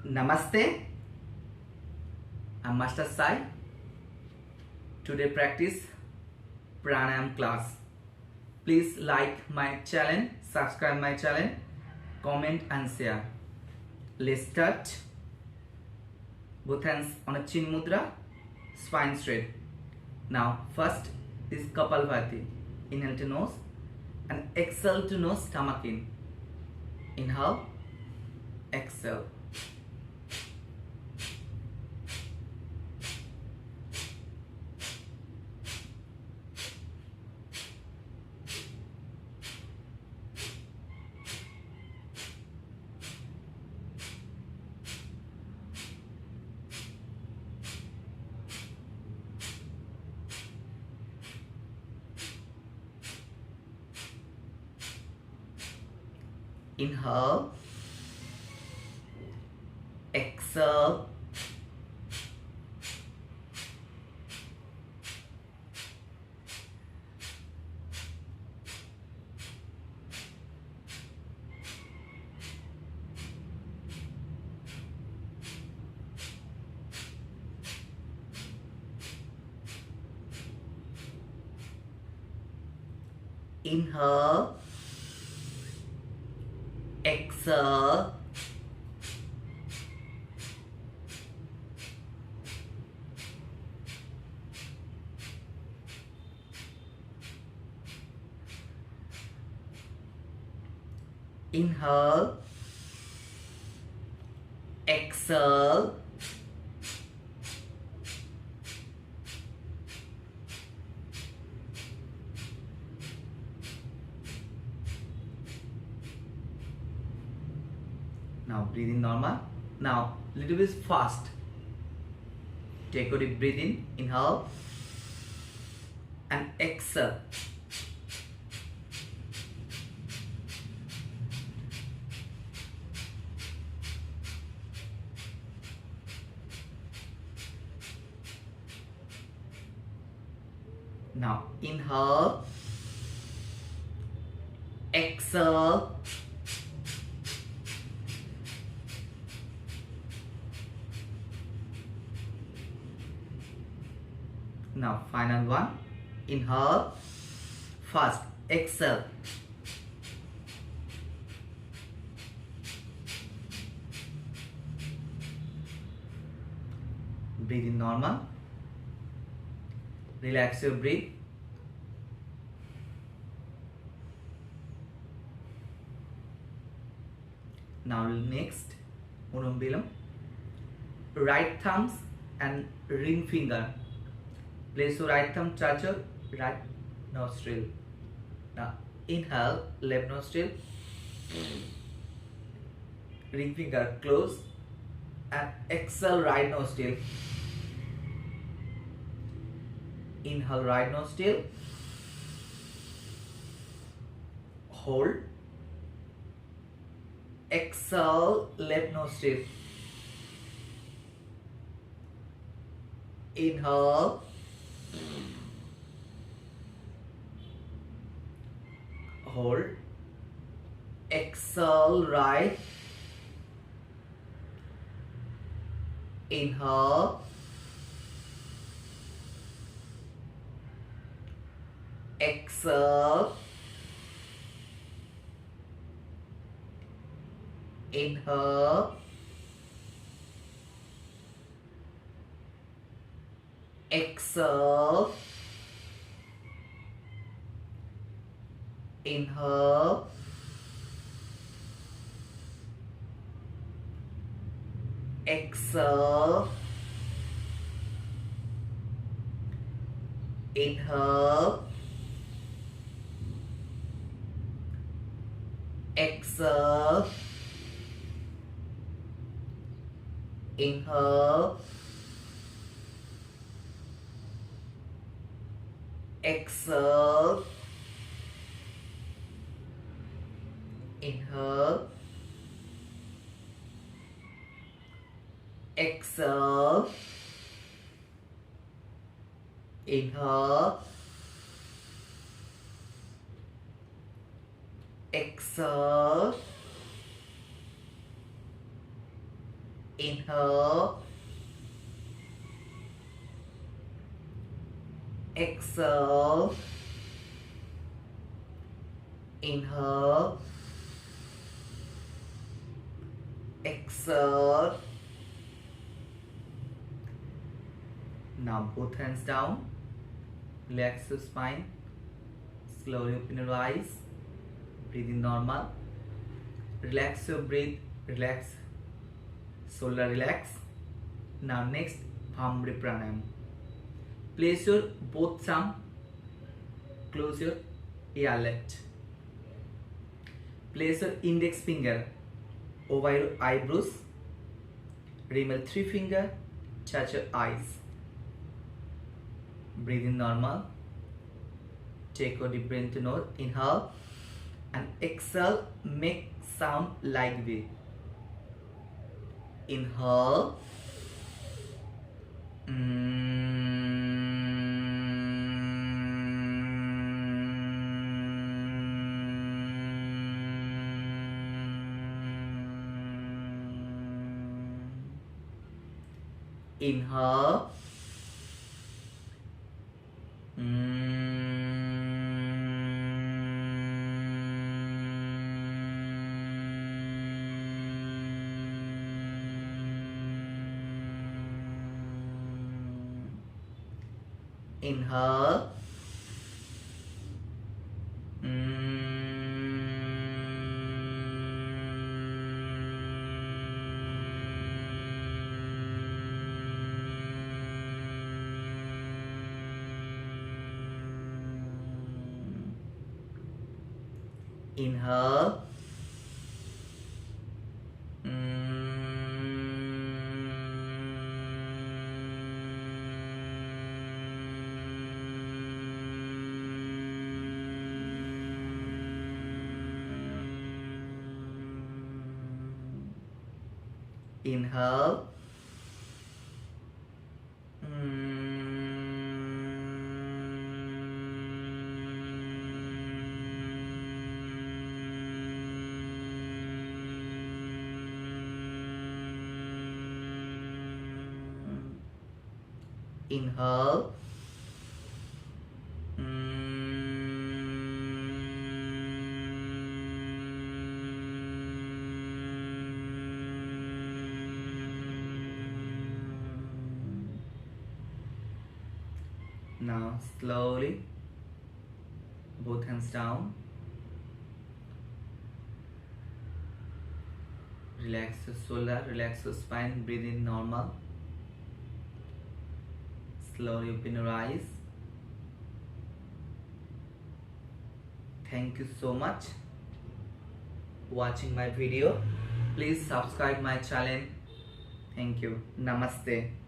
Namaste, I'm Master Sai. Today practice pranayama class. Please like my channel, subscribe my channel, comment and share. Let's start. Both hands on a chin mudra, spine straight. Now first is Kapalbhati. Inhale to nose and exhale to nose, stomach in. Inhale, exhale. Inhale, exhale, inhale, exhale, inhale, exhale, now breathe in normal. Now little bit fast. Take a deep breath in, inhale and exhale. Now inhale, exhale, now final one. Inhale, fast, exhale. Breathe in normal. Relax your breath. Now next, Unumbilum. Right thumbs and ring finger. Place your right thumb touch your right nostril. Now inhale, left nostril. Ring finger close and exhale, right nostril. Inhale, right nostril. Hold. Exhale, left nostril. Inhale. Hold. Exhale, right. Inhale. Exhale. Inhale. Exhale. Inhale. Exhale. Inhale. Exhale. Inhale. Exhale. Inhale. Exhale. Inhale. Exhale. Inhale. Exhale. Inhale. Exhale. Now both hands down. Relax your spine. Slowly open your eyes. Breathe in normal. Relax your breath. Relax. Shoulder relax. Now next, Bhamri pranayama. Place your both thumb. Close your earlet. Place your index finger over your eyebrows. Remove 3 fingers. Touch your eyes. Breathe in normal. Take a deep breath into nose. Inhale and exhale. Make sound like this. Inhale. Inhale. Inhale. Inhale. Inhale. Inhale. Now slowly, both hands down. Relax your shoulder, relax your spine, breathe in normal. Slowly open your eyes. Thank you so much for watching my video. Please subscribe my channel. Thank you. Namaste.